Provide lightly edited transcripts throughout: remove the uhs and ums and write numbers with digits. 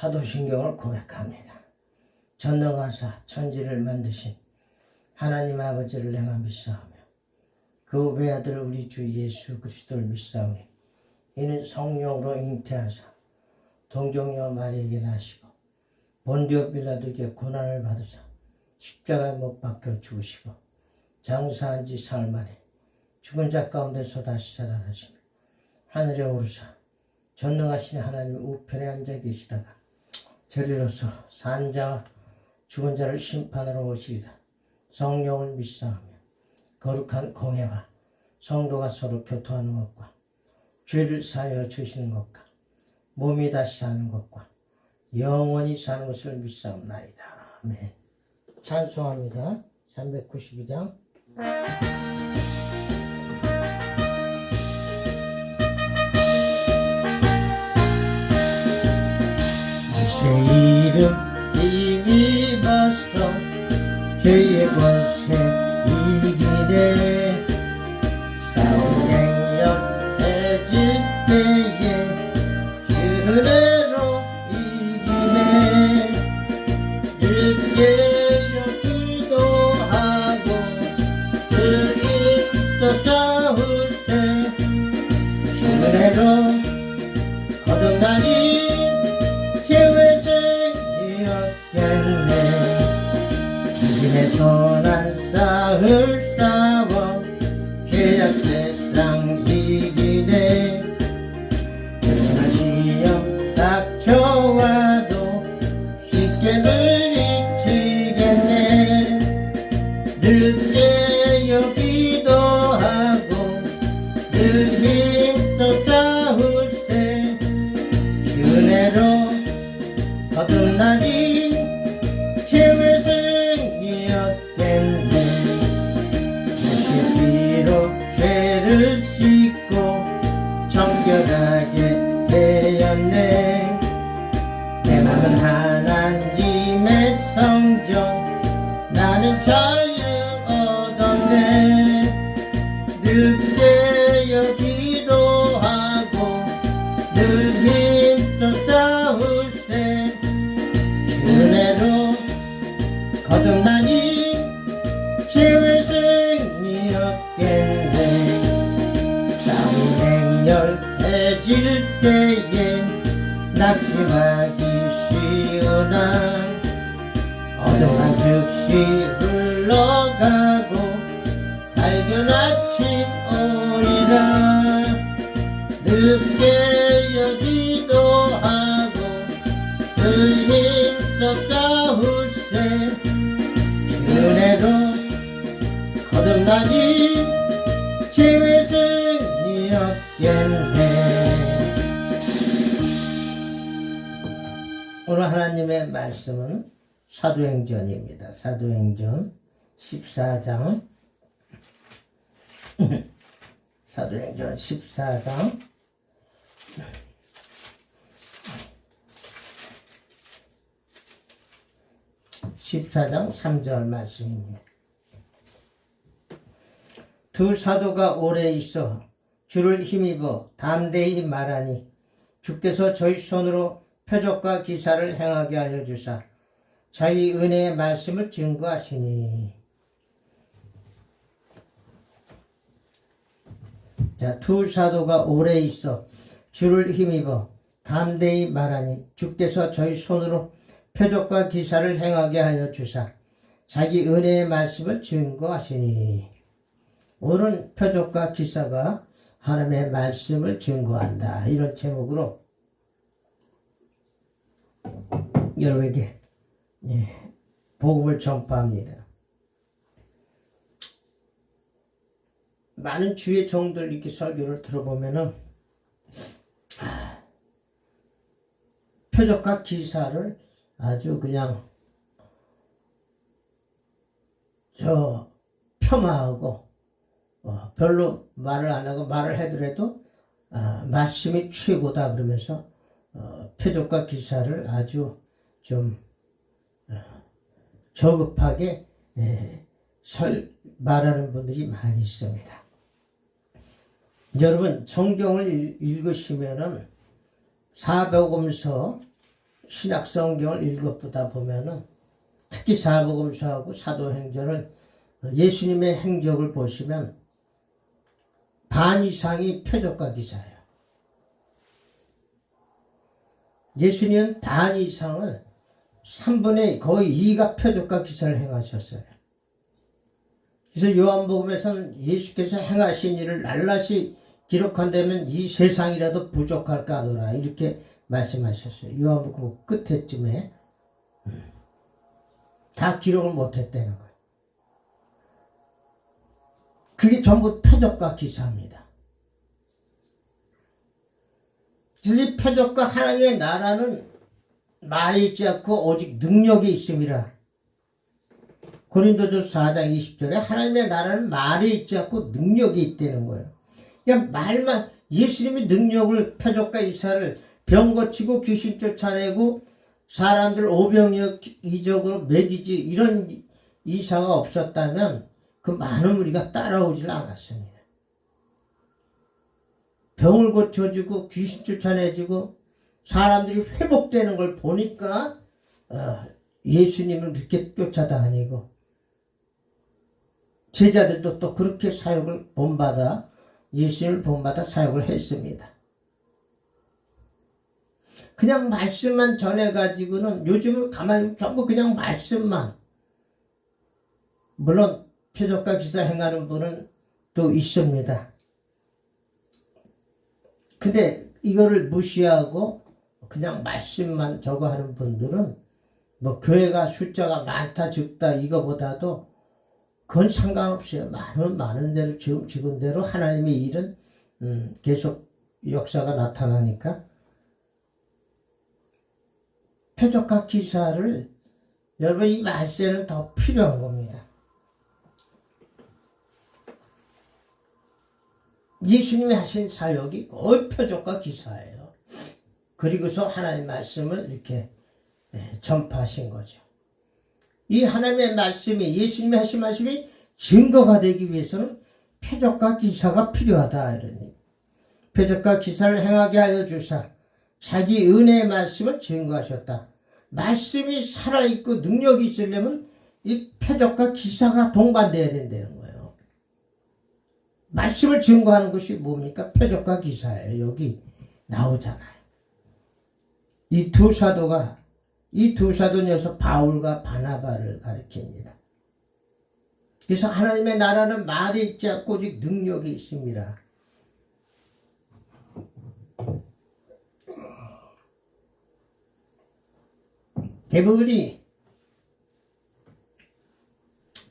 사도신경을 고백합니다. 전능하사 천지를 만드신 하나님 아버지를 내가 믿사오며 그 외아들 우리 주 예수 그리스도를 믿사오니 이는 성령으로 잉태하사 동정녀 마리에게 나시고 본디오 빌라도에게 고난을 받으사 십자가에 못 박혀 죽으시고 장사한 지 사흘 만에 죽은 자 가운데서 다시 살아나시며 하늘에 오르사 전능하신 하나님 우편에 앉아 계시다가 저리로서 산 자와 죽은 자를 심판하러 오시리다. 성령을 믿사오며 거룩한 공회와 성도가 서로 교통하는 것과 죄를 사하여 주시는 것과 몸이 다시 사는 것과 영원히 사는 것을 믿사옵나이다. 아멘. 찬송합니다. 392장. 새 이름 힘입어서 죄의 권세 이기네. 싸움 갱년해질 때에 주 은혜로 이기네. 늦게 기도하고 의기서 싸우세. 주 은혜로 거듭나니 선한 싸울 싸워 죄악 세상 이기네. 그러나 시험 닥쳐와도 쉽게 물리치겠네. 늦게 여기도 하고 늘 힘써 싸울세. 주 은혜로 거듭나니 죄의 죄를 씻고 정결하게 되었네. 내 맘은 하나님의 성전 나는 자유 얻었네. 늦게 여기도 하고 늘 힘써 싸울세. 주 은혜로 거듭나니 죄의 승리 얻겠네. 해질 때에 낙심하기 쉬우나 어둠만 즉시 흘러가고 밝은 아침 오리라. 늦게 여기도 하고 늘 힘써 싸울세. 주 은혜로 거듭나니 죄의 승리 얻겠네. 오늘 하나님의 말씀은 사도행전입니다. 사도행전 14장 사도행전 14장 14장 3절 말씀입니다. 두 사도가 오래 있어 주를 힘입어 담대히 말하니 주께서 저희 손으로 표적과 기사를 행하게 하여 주사 자기 은혜의 말씀을 증거하시니. 자, 두 사도가 오래 있어 주를 힘입어 담대히 말하니 주께서 저희 손으로 표적과 기사를 행하게 하여 주사 자기 은혜의 말씀을 증거하시니. 오늘은 표적과 기사가 하나님의 말씀을 증거한다, 이런 제목으로 여러분에게 복음을 전파합니다. 많은 주의 종들 이렇게 설교를 들어보면은 표적과 기사를 아주 그냥 폄하하고 별로 말을 안 하고 말을 해더라도 말씀이 최고다 그러면서 표적과 기사를 아주 좀 저급하게 말하는 분들이 많이 있습니다. 여러분 성경을 읽으시면은 사복음서 신약 성경을 읽어보다 보면은 특히 사복음서하고 사도행전을 예수님의 행적을 보시면 반 이상이 표적과 기사예요. 예수님은 반 이상을 3분의 거의 2가 표적과 기사를 행하셨어요. 그래서 요한복음에서는 예수께서 행하신 일을 낱낱이 기록한다면 이 세상이라도 부족할까 하노라 이렇게 말씀하셨어요. 요한복음 끝에쯤에 다 기록을 못했다는 거예요. 그게 전부 표적과 기사입니다. 그래서 이 표적과 하나님의 나라는 말이 있지 않고 오직 능력이 있음이라. 고린도전서 4장 20절에 하나님의 나라는 말이 있지 않고 능력이 있다는 거예요. 그냥 말만, 예수님이 능력을, 표적과 기사를 병 고치고 귀신 쫓아내고 사람들 오병이어 이적으로 먹이지 이런 이사가 없었다면 그 많은 우리가 따라오질 않았습니다. 병을 고쳐주고 귀신 쫓아내주고 사람들이 회복되는 걸 보니까 예수님을 그렇게 쫓아다니고 제자들도 또 그렇게 사역을 본받아 예수님을 본받아 사역을 했습니다. 그냥 말씀만 전해가지고는 요즘은 가만히 전부 그냥 말씀만, 물론 표적과 기사 행하는 분은 또 있습니다. 근데 이거를 무시하고 그냥 말씀만 저거 하는 분들은 뭐 교회가 숫자가 많다 적다 이거보다도 그건 상관없어요. 많은 대로 지금 대로 하나님의 일은 계속 역사가 나타나니까 표적과 기사를 여러분 이 말세는 더 필요한 겁니다. 예수님이 하신 사역이 거의 표적과 기사예요. 그리고서 하나님의 말씀을 이렇게 전파하신 거죠. 이 하나님의 말씀이 예수님이 하신 말씀이 증거가 되기 위해서는 표적과 기사가 필요하다 이러니 표적과 기사를 행하게 하여 주사 자기 은혜의 말씀을 증거하셨다. 말씀이 살아있고 능력이 있으려면 이 표적과 기사가 동반돼야 된다는 거예요. 말씀을 증거하는 것이 뭡니까? 표적과 기사예요. 여기 나오잖아요. 이 두 사도는 여기서 바울과 바나바를 가리킵니다. 그래서 하나님의 나라는 말이 있지 않고 오직 능력이 있습니다. 대부분이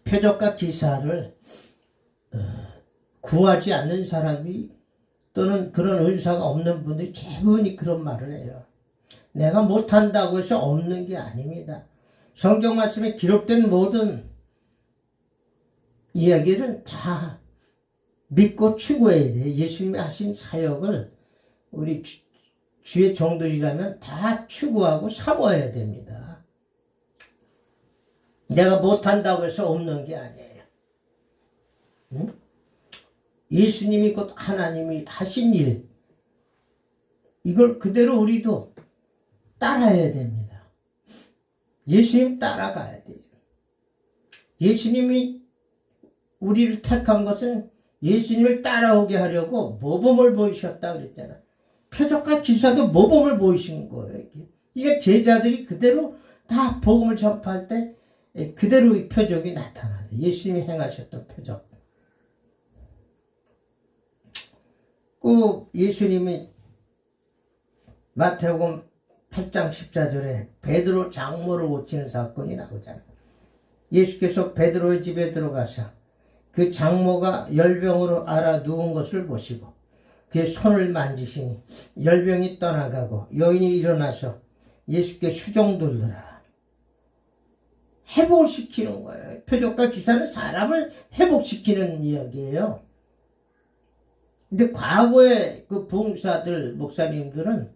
표적과 기사를 구하지 않는 사람이 또는 그런 은사가 없는 분들이 대부분이 그런 말을 해요. 내가 못한다고 해서 없는 게 아닙니다. 성경 말씀에 기록된 모든 이야기는 다 믿고 추구해야 돼요. 예수님이 하신 사역을 우리 주의 종들이라면 다 추구하고 사모해야 됩니다. 내가 못한다고 해서 없는 게 아니에요. 응? 예수님이 곧 하나님이 하신 일, 이걸 그대로 우리도 따라야 됩니다. 예수님 따라가야 돼요. 예수님이 우리를 택한 것은 예수님을 따라오게 하려고 모범을 보이셨다 그랬잖아. 표적과 기사도 모범을 보이신 거예요. 이게 제자들이 그대로 다 복음을 전파할 때 그대로 이 표적이 나타나죠. 예수님이 행하셨던 표적. 꼭 예수님이 마태복음 8장 14절에 베드로 장모를 고치는 사건이 나오잖아요. 예수께서 베드로의 집에 들어가서 그 장모가 열병으로 앓아 누운 것을 보시고 그의 손을 만지시니 열병이 떠나가고 여인이 일어나서 예수께 수종 돌더라. 회복을 시키는 거예요. 표적과 기사는 사람을 회복시키는 이야기예요. 근데 과거의 그 부흥사들, 목사님들은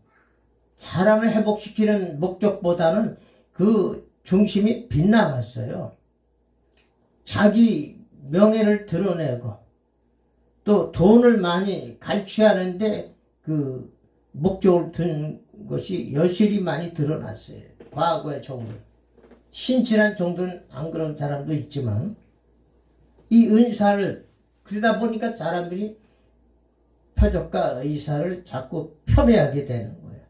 사람을 회복시키는 목적보다는 그 중심이 빗나갔어요. 자기 명예를 드러내고 또 돈을 많이 갈취하는데 그 목적을 둔 것이 여실히 많이 드러났어요. 과거의 종들. 신실한 종들은 안 그런 사람도 있지만 이 은사를 그러다 보니까 사람들이 표적과 의사를 자꾸 폄훼하게 되는 거예요.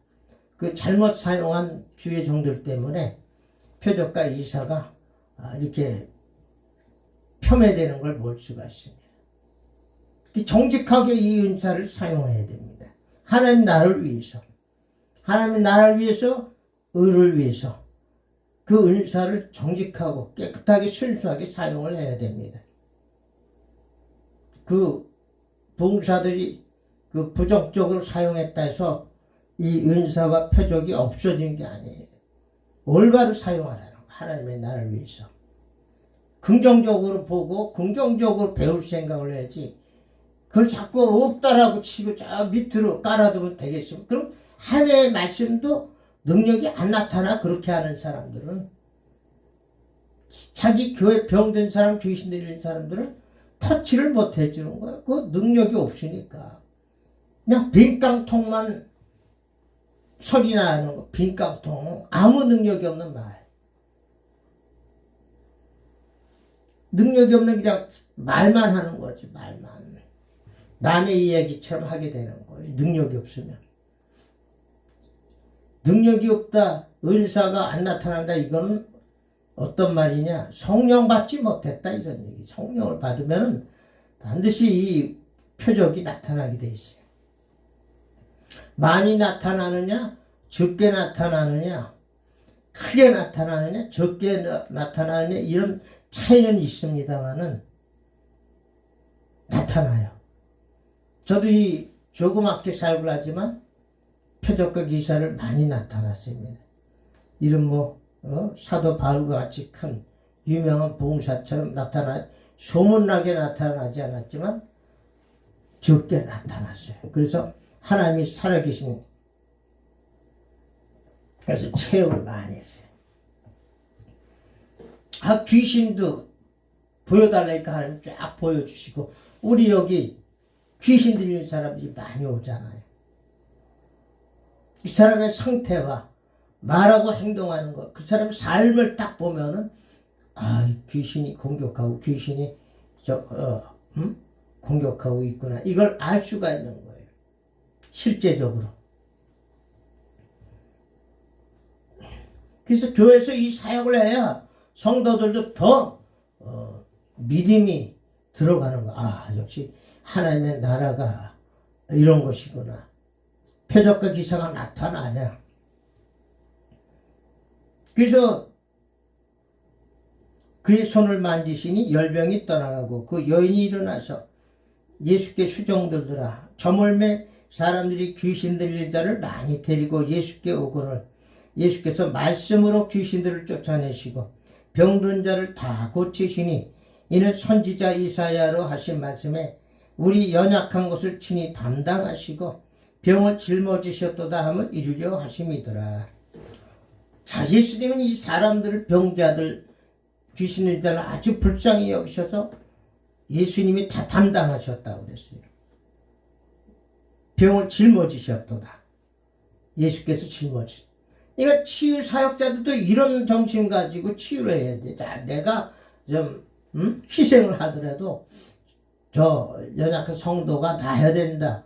그 잘못 사용한 주의 종들 때문에 표적과 의사가 이렇게 폄훼되는 걸 볼 수가 있습니다. 정직하게 이 은사를 사용해야 됩니다. 하나님 나라를 위해서, 하나님 나라를 위해서, 의를 위해서 그 은사를 정직하고 깨끗하게 순수하게 사용을 해야 됩니다. 그 봉사들이 그 부정적으로 사용했다 해서 이 은사와 표적이 없어진 게 아니에요. 올바로 사용하라는 거, 하나님의 나라를 위해서. 긍정적으로 보고 긍정적으로 배울 생각을 해야지 그걸 자꾸 없다라고 치고 저 밑으로 깔아두면 되겠습니까? 그럼 하나님의 말씀도 능력이 안 나타나. 그렇게 하는 사람들은 자기 교회 병든 사람, 귀신 들린 사람들은 터치를 못 해주는 거예요. 그 능력이 없으니까. 그냥 빈깡통만 소리나 하는 거, 빈깡통. 아무 능력이 없는 말. 능력이 없는 그냥 말만 하는 거지, 말만. 남의 이야기처럼 하게 되는 거예요. 능력이 없으면. 능력이 없다, 은사가 안 나타난다, 이거는 어떤 말이냐? 성령 받지 못했다, 이런 얘기. 성령을 받으면 반드시 이 표적이 나타나게 돼 있어요. 많이 나타나느냐, 적게 나타나느냐, 크게 나타나느냐, 적게 나타나느냐, 이런 차이는 있습니다만은 나타나요. 저도 이 조그맣게 사역을 하지만 표적과 기사를 많이 나타났습니다. 이런 사도 바울과 같이 큰 유명한 봉사처럼 소문나게 나타나지 않았지만 적게 나타났어요. 그래서 하나님이 살아계신, 그래서 체험을 많이 했어요. 귀신도 보여달라니까 하나님 쫙 보여주시고, 우리 여기 귀신 들린 사람들이 많이 오잖아요. 이 사람의 상태와 말하고 행동하는 것, 그 사람 삶을 딱 보면은 귀신이 공격하고 귀신이 공격하고 있구나, 이걸 알 수가 있는 거예요. 실제적으로. 그래서 교회에서 이 사역을 해야 성도들도 더 믿음이 들어가는 거. 역시 하나님의 나라가 이런 것이구나. 표적과 기사가 나타나야. 그래서 그의 손을 만지시니 열병이 떠나가고 그 여인이 일어나서 예수께 수종들더라. 저물매 사람들이 귀신 들린 자를 많이 데리고 예수께 오거늘 예수께서 말씀으로 귀신들을 쫓아내시고 병든 자를 다 고치시니 이는 선지자 이사야로 하신 말씀에 우리 연약한 것을 친히 담당하시고 병을 짊어지셨도다 함을 이루려 하심이더라. 자, 예수님은 이 사람들을, 병자들, 귀신 들린 자를 아주 불쌍히 여기셔서 예수님이 다 담당하셨다고 그랬어요. 병을 짊어지셨도다. 예수께서 짊어지셨다. 그러니까 치유 사역자들도 이런 정신 가지고 치유를 해야 돼. 자, 내가 좀 희생을 하더라도 저 연약한 성도가 나아야 된다.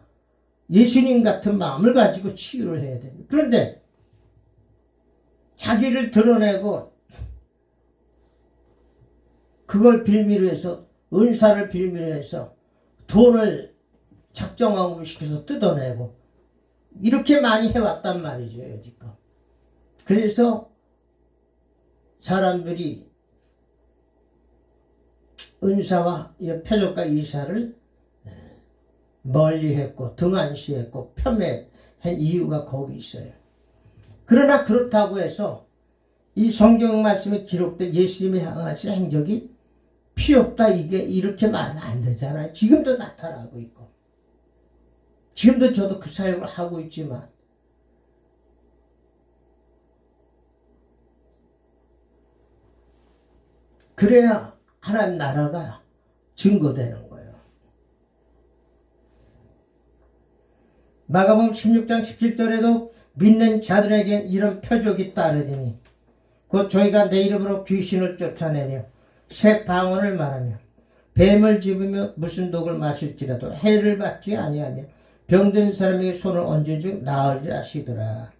예수님 같은 마음을 가지고 치유를 해야 됩니다. 그런데 자기를 드러내고 그걸 빌미로 해서, 은사를 빌미로 해서 돈을 작정하고 시켜서 뜯어내고 이렇게 많이 해왔단 말이죠, 여지껏. 그래서 사람들이 은사와 표적과 이사를 멀리했고 등한시했고 폄훼한 이유가 거기 있어요. 그러나 그렇다고 해서 이 성경 말씀에 기록된 예수님이 행하신 행적이 필요 없다, 이게 이렇게 말하면 안 되잖아요. 지금도 나타나고 있고 지금도 저도 그 사역을 하고 있지만 그래야 하나님 나라가 증거되는 거예요. 마가복음 16장 17절에도 믿는 자들에게 이런 표적이 따르리니 곧 저희가 내 이름으로 귀신을 쫓아내며 새 방언을 말하며 뱀을 집으며 무슨 독을 마실지라도 해를 받지 아니하며 병든 사람에게 손을 얹은즉 나으리라 하시더라.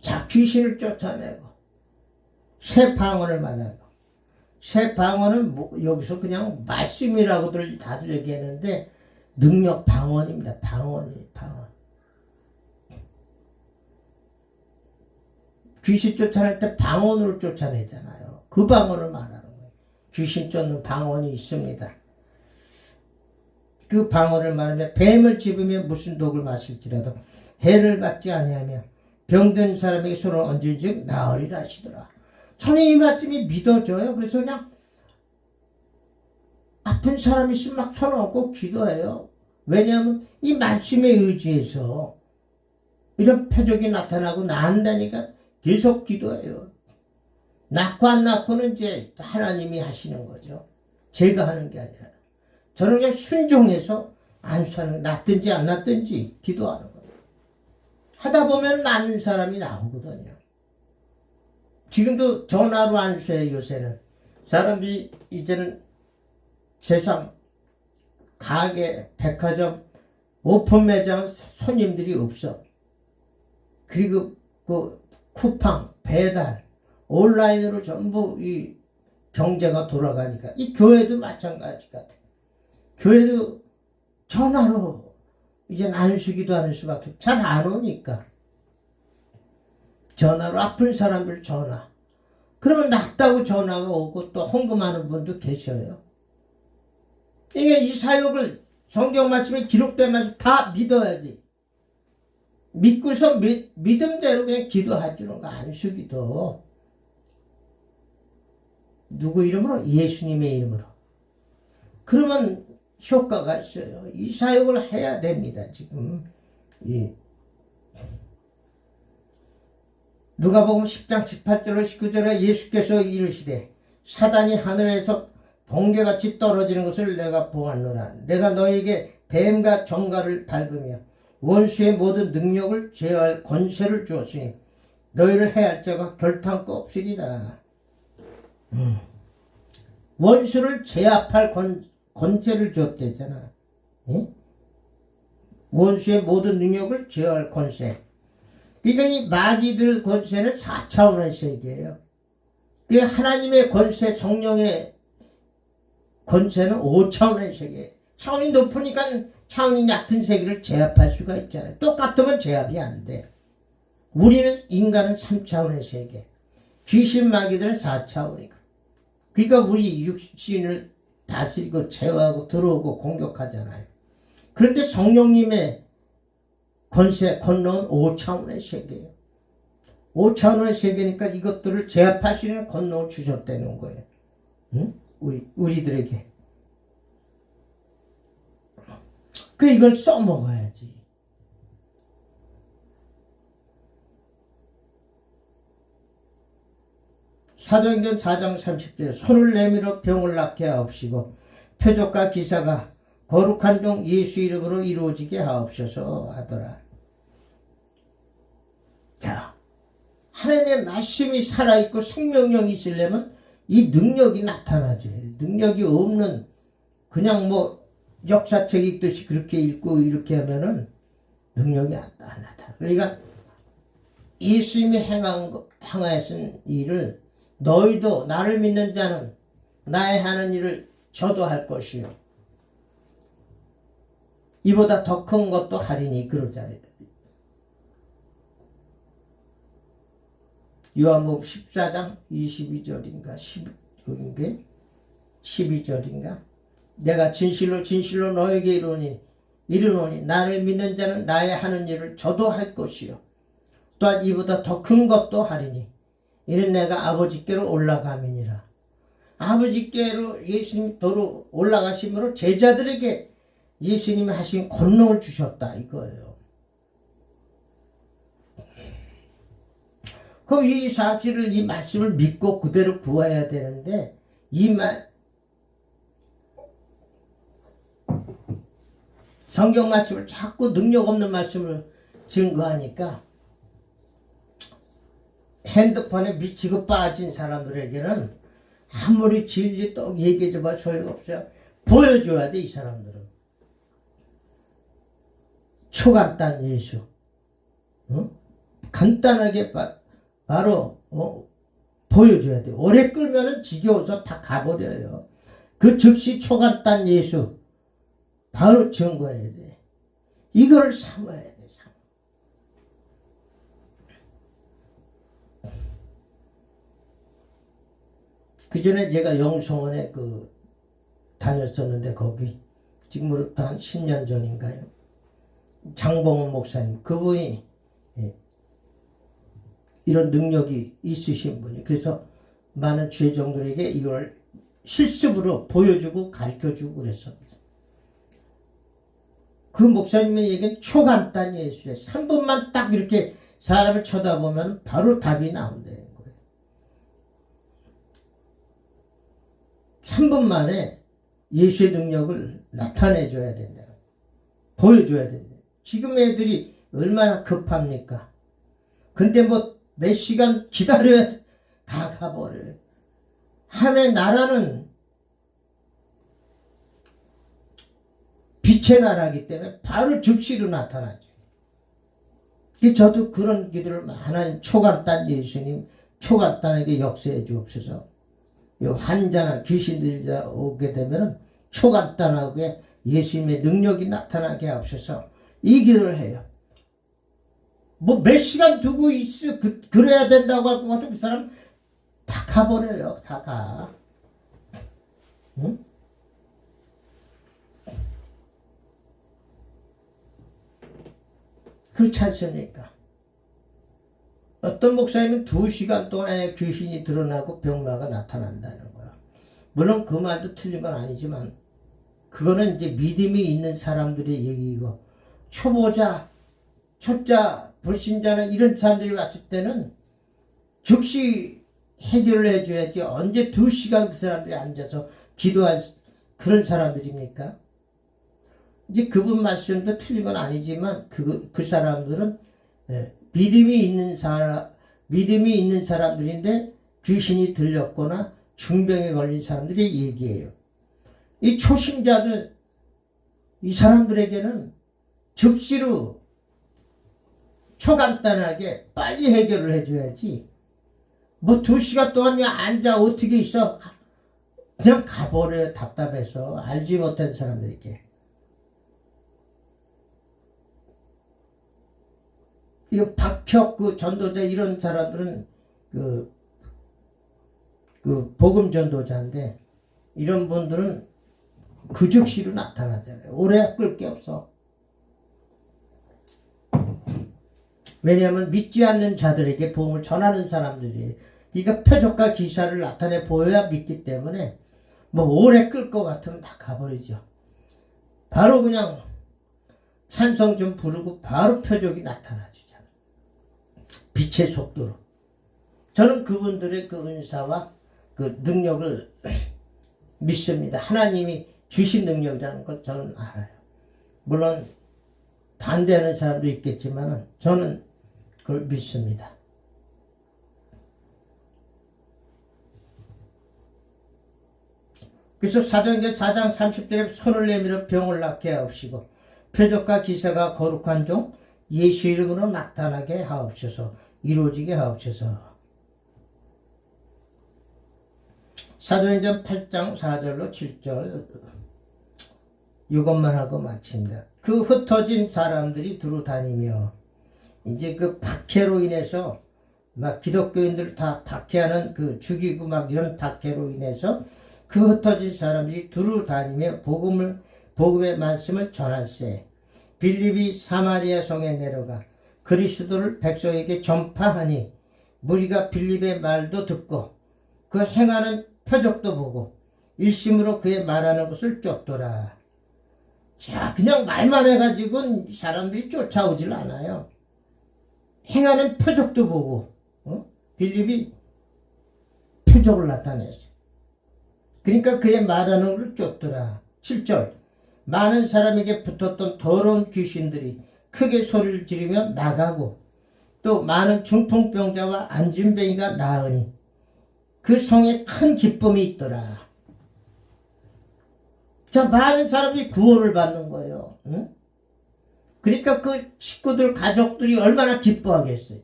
자, 귀신을 쫓아내고 새 방언을 말하고, 새 방언은 여기서 그냥 말씀이라고들 다들 얘기하는데 능력 방언입니다. 방언이 방언. 귀신 쫓아낼 때 방언으로 쫓아내잖아요. 그 방언을 말하는 거예요. 귀신 쫓는 방언이 있습니다. 그 방언을 말하며 뱀을 집으며 무슨 독을 마실지라도 해를 받지 아니하며 병든 사람에게 손을 얹은즉 나으리라 하시더라. 저는 이 말씀이 믿어져요. 그래서 그냥 아픈 사람이 있으면 막 손을 얹고 기도해요. 왜냐하면 이 말씀에 의지해서 이런 표적이 나타나고 나은다니까 계속 기도해요. 낫고 안 낫고는 이제 하나님이 하시는 거죠. 제가 하는 게 아니라. 저는 그냥 순종해서 안수하는, 낫든지 안 낫든지 기도하는 거예요. 하다 보면 낫는 사람이 나오거든요. 지금도 전화로 안수해요. 요새는 사람들이 이제는 세상 가게, 백화점, 오픈 매장 손님들이 없어. 그리고 그 쿠팡, 배달, 온라인으로 전부 이 경제가 돌아가니까 이 교회도 마찬가지 같아. 교회도 전화로 이제 안수기도 하는 수밖에 잘 안 오니까 전화로 아픈 사람들 전화. 그러면 낫다고 전화가 오고 또 헌금하는 분도 계셔요. 이게 이 사역을 성경 말씀에 기록된 말씀 다 믿어야지. 믿고서 믿음대로 그냥 기도해주는 거 안수기도. 누구 이름으로? 예수님의 이름으로. 그러면 효과가 있어요. 이 사역을 해야 됩니다. 지금. 예. 누가복음 10장 18절로 19절에 예수께서 이르시되 사단이 하늘에서 번개같이 떨어지는 것을 내가 보았노라. 내가 너에게 뱀과 정갈을 밟으며 원수의 모든 능력을 제어할 권세를 주었으니 너희를 해할 자가 결탄코 없으리라. 원수를 제압할 권세를 줬대잖아. 예? 원수의 모든 능력을 제어할 권세. 그러니까 이 마귀들 권세는 4차원의 세계예요. 그 하나님의 권세, 성령의 권세는 5차원의 세계. 차원이 높으니까 차원이 얕은 세계를 제압할 수가 있잖아요. 똑같으면 제압이 안 돼. 우리는 인간은 3차원의 세계. 귀신 마귀들은 4차원이고. 그러니까 우리 육신을 다스리고 제어하고 들어오고 공격하잖아요. 그런데 성령님의 권세, 권능은 5차원의 세계예요. 5차원의 세계니까 이것들을 제압할 수 있는 권능을 주셨다는 거예요. 응? 우리들에게. 그 이걸 써먹어야지. 사도행전 4장 30절 손을 내밀어 병을 낫게 하옵시고 표적과 기사가 거룩한 종 예수 이름으로 이루어지게 하옵소서 하더라. 자, 하나님의 말씀이 살아있고 생명력이 있으려면 이 능력이 나타나죠. 능력이 없는 그냥 뭐 역사책 읽듯이 그렇게 읽고 이렇게 하면은 능력이 안 나타나. 그러니까 예수님이 행하신 일을 너희도 나를 믿는 자는 나의 하는 일을 저도 할 것이요. 이보다 더 큰 것도 하리니 그러잖아요. 요한복음 14장 22절인가 12절인가 내가 진실로 진실로 너에게 이르노니 나를 믿는 자는 나의 하는 일을 저도 할 것이요 또한 이보다 더 큰 것도 하리니 이는 내가 아버지께로 올라감이니라. 아버지께로 예수님 도로 올라가심으로 제자들에게 예수님이 하신 권능을 주셨다 이거예요. 그럼 이 사실을, 이 말씀을 믿고 그대로 구해야 되는데 성경 말씀을 자꾸 능력 없는 말씀을 증거하니까 핸드폰에 미치고 빠진 사람들에게는 아무리 진리 떡 얘기해줘봐 소용없어요. 보여줘야 돼. 이 사람들은 초간단 예수, 간단하게 바로 보여줘야 돼. 오래 끌면은 지겨워서 다 가버려요. 그 즉시 초간단 예수 바로 증거해야 돼. 이거를 삼아야 돼. 그 전에 제가 영성원에 다녔었는데 거기 지금으로부터 한 10년 전인가요? 장봉훈 목사님, 그분이 이런 능력이 있으신 분이, 그래서 많은 죄종들에게 이걸 실습으로 보여주고 가르쳐주고 그랬습니다. 그 목사님의 얘기는 초간단 예수예요. 3분만 딱 이렇게 사람을 쳐다보면 바로 답이 나온다는 거예요. 3분 만에 예수의 능력을 나타내줘야 된다. 보여줘야 된다. 지금 애들이 얼마나 급합니까? 근데 뭐 몇 시간 기다려야 다 가버려요. 하나님의 나라는 빛의 나라이기 때문에 바로 즉시로 나타나죠. 저도 그런 기도를 하나님 초간단 예수님 초간단에게 역사해 주옵소서. 환자나 귀신들이 오게 되면 초간단하게 예수님의 능력이 나타나게 하옵소서. 이 기도를 해요. 뭐 몇 시간 두고 그래야 된다고 할 것 같으면 그 사람 다 가버려요. 다 가. 응? 그렇지 않습니까? 어떤 목사님은 2시간 동안에 귀신이 드러나고 병마가 나타난다는 거야. 물론 그 말도 틀린 건 아니지만 그거는 이제 믿음이 있는 사람들의 얘기고, 초보자, 초짜, 불신자나 이런 사람들이 왔을 때는 즉시 해결을 해줘야지. 언제 2시간 그 사람들이 앉아서 기도할 그런 사람들입니까? 이제 그분 말씀도 틀린 건 아니지만 그 사람들은 믿음이 있는 사람들인데 귀신이 들렸거나 중병에 걸린 사람들의 얘기예요. 이 초신자들, 이 사람들에게는 즉시로 초간단하게 빨리 해결을 해줘야지. 뭐 2시간 동안 그냥 앉아 어떻게 있어? 그냥 가버려요. 답답해서. 알지 못한 사람들에게. 이거 박혁 전도자 이런 사람들은 그 복음 전도자인데, 이런 분들은 그 즉시로 나타나잖아요. 오래 끌 게 없어. 왜냐하면 믿지 않는 자들에게 복음을 전하는 사람들이, 그러니까 표적과 기사를 나타내 보여야 믿기 때문에 뭐 오래 끌 것 같으면 다 가버리죠. 바로 그냥 찬송 좀 부르고 바로 표적이 나타나주잖아요. 빛의 속도로. 저는 그분들의 그 은사와 그 능력을 믿습니다. 하나님이 주신 능력이라는 걸 저는 알아요. 물론 반대하는 사람도 있겠지만 저는 그걸 믿습니다. 그래서 사도행전 4장 30절에 손을 내밀어 병을 낫게 하옵시고 표적과 기사가 거룩한 종 예수 이름으로 나타나게 하옵소서. 이루어지게 하옵소서. 사도행전 8장 4절로 7절 이것만 하고 마칩니다. 그 흩어진 사람들이 두루 다니며, 이제 그 박해로 인해서 막 기독교인들 다 박해하는 죽이고 막 이런 박해로 인해서 그 흩어진 사람들이 두루 다니며 복음의 말씀을 전할세. 빌립이 사마리아 성에 내려가 그리스도를 백성에게 전파하니 무리가 빌립의 말도 듣고 그 행하는 표적도 보고 일심으로 그의 말하는 것을 쫓더라. 자, 그냥 말만 해가지고는 사람들이 쫓아오질 않아요. 행하는 표적도 보고, 빌립이 표적을 나타냈어요. 그러니까 그의 말하는 것을 쫓더라. 7절. 많은 사람에게 붙었던 더러운 귀신들이 크게 소리를 지르며 나가고 또 많은 중풍병자와 안진뱅이가 나으니 그 성에 큰 기쁨이 있더라. 자, 많은 사람들이 구원을 받는 거예요. 응? 그러니까 그 식구들, 가족들이 얼마나 기뻐하겠어요.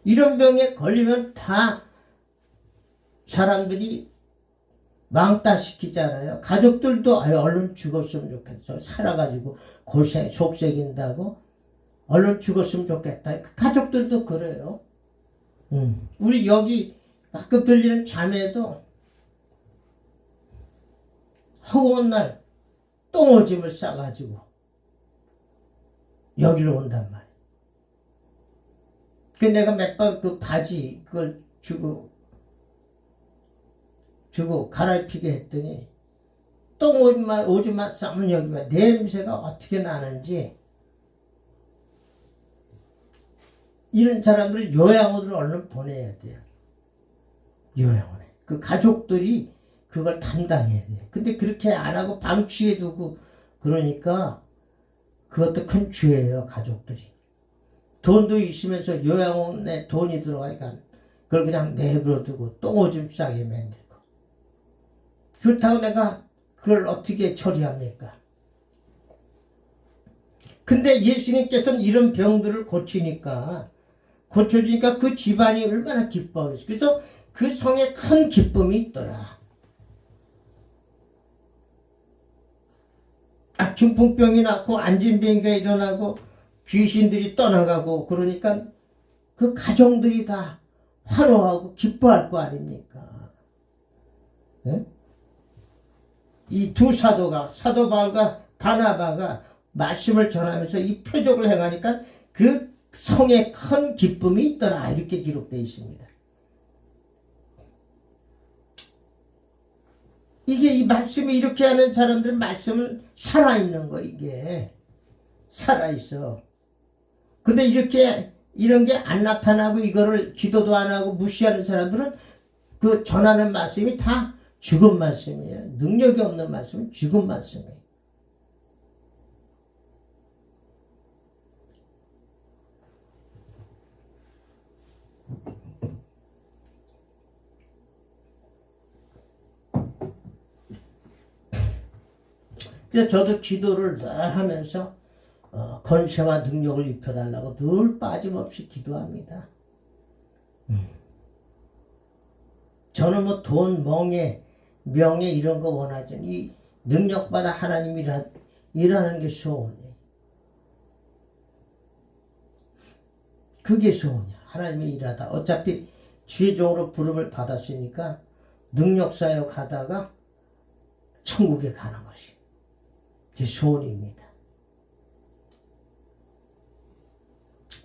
이런 병에 걸리면 다 사람들이 왕따시키잖아요. 가족들도 얼른 죽었으면 좋겠어. 살아가지고 속색인다고 얼른 죽었으면 좋겠다. 가족들도 그래요. 우리 여기 가끔 들리는 자매도 허구한 날 똥오줌을 싸가지고 여기로 온단 말이야. 그 내가 몇 번 그 바지 그걸 주고 갈아입히게 했더니 오줌만 싸면 여기가 냄새가 어떻게 나는지 이런 사람들은 요양원으로 얼른 보내야 돼요. 요양원에. 그 가족들이 그걸 담당해야 돼요. 근데 그렇게 안 하고 방치해 두고 그러니까 그것도 큰 죄예요. 가족들이. 돈도 있으면서 요양원에 돈이 들어가니까 그걸 그냥 내버려 두고 똥오줌 싸게 만들고. 그렇다고 내가 그걸 어떻게 처리합니까? 근데 예수님께서는 이런 병들을 고쳐주니까 그 집안이 얼마나 기뻐하겠어요. 그래서 그 성에 큰 기쁨이 있더라. 중풍병이 낫고 안진병이가 일어나고 귀신들이 떠나가고 그러니까 그 가정들이 다 환호하고 기뻐할 거 아닙니까? 네? 이 두 사도가 사도 바울과 바나바가 말씀을 전하면서 이 표적을 행하니까 그 성에 큰 기쁨이 있더라 이렇게 기록되어 있습니다. 이게 이 말씀이 이렇게 하는 사람들은 말씀은 살아있는 거 이게 살아있어. 근데 이렇게 이런 게 안 나타나고 이거를 기도도 안 하고 무시하는 사람들은 그 전하는 말씀이 다 죽은 말씀이에요. 능력이 없는 말씀은 죽은 말씀이에요. 그래서 저도 기도를 늘 하면서 권세와 능력을 입혀달라고 늘 빠짐없이 기도합니다. 저는 뭐 돈, 명예 이런 거 원하지 않아요. 이 능력받아 하나님이 일하는 게 소원이에요. 그게 소원이야. 하나님이 일하다. 어차피 죄종으로 부름을 받았으니까 능력사역 하다가 천국에 가는 것이 제 소원입니다.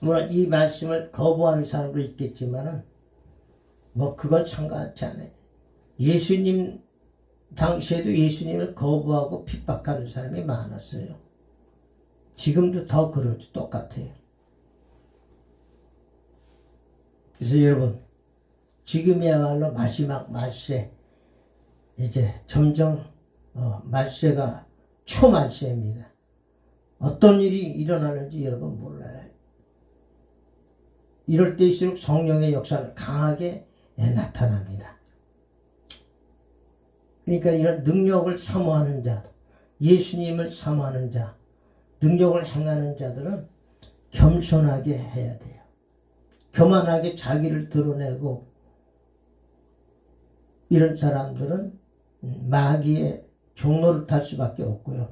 물론 이 말씀을 거부하는 사람도 있겠지만은 뭐 그건 상관치 않아요. 예수님 당시에도 예수님을 거부하고 핍박하는 사람이 많았어요. 지금도 더 그러죠. 똑같아요. 그래서 여러분 지금이야말로 마지막 말세 이제 점점 말세가 초말세입니다. 어떤 일이 일어나는지 여러분 몰라요. 이럴 때일수록 성령의 역사는 강하게 나타납니다. 그러니까 이런 능력을 사모하는 자, 예수님을 사모하는 자, 능력을 행하는 자들은 겸손하게 해야 돼요. 교만하게 자기를 드러내고 이런 사람들은 마귀의 종로를 탈 수밖에 없고요.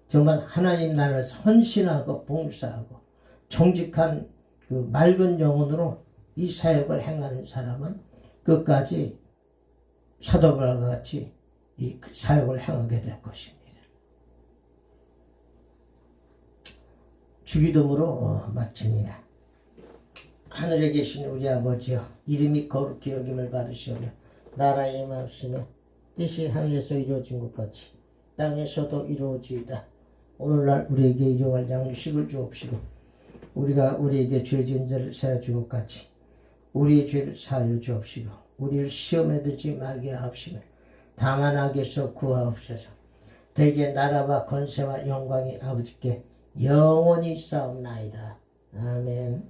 정말 하나님 나라를 헌신하고 봉사하고 정직한 그 맑은 영혼으로 이 사역을 행하는 사람은 끝까지 사도 바울과 같이 이 사역을 행하게 될 것입니다. 주기도문으로 마칩니다. 하늘에 계신 우리 아버지여, 이름이 거룩히 여김을 받으시오며 나라의 임하옵시며 뜻이 하늘에서 이루어진 것 같이 땅에서도 이루어지이다. 오늘날 우리에게 일용할 양식을 주옵시고 우리가 우리에게 죄 지은 자를 사하여 준 것 같이 우리의 죄를 사하여 주옵시고 우리를 시험에 들지 말게 하옵시며 다만 악에서 구하옵소서. 대개 나라와 권세와 영광이 아버지께 영원히 있사옵나이다. 아멘.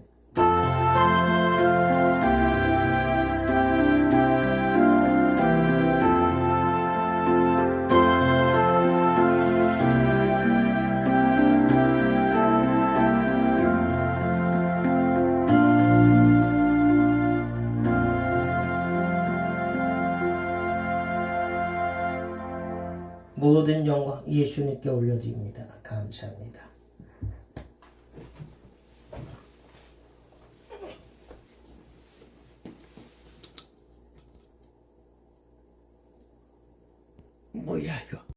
모든 영광 예수님께 올려드립니다. 감사합니다.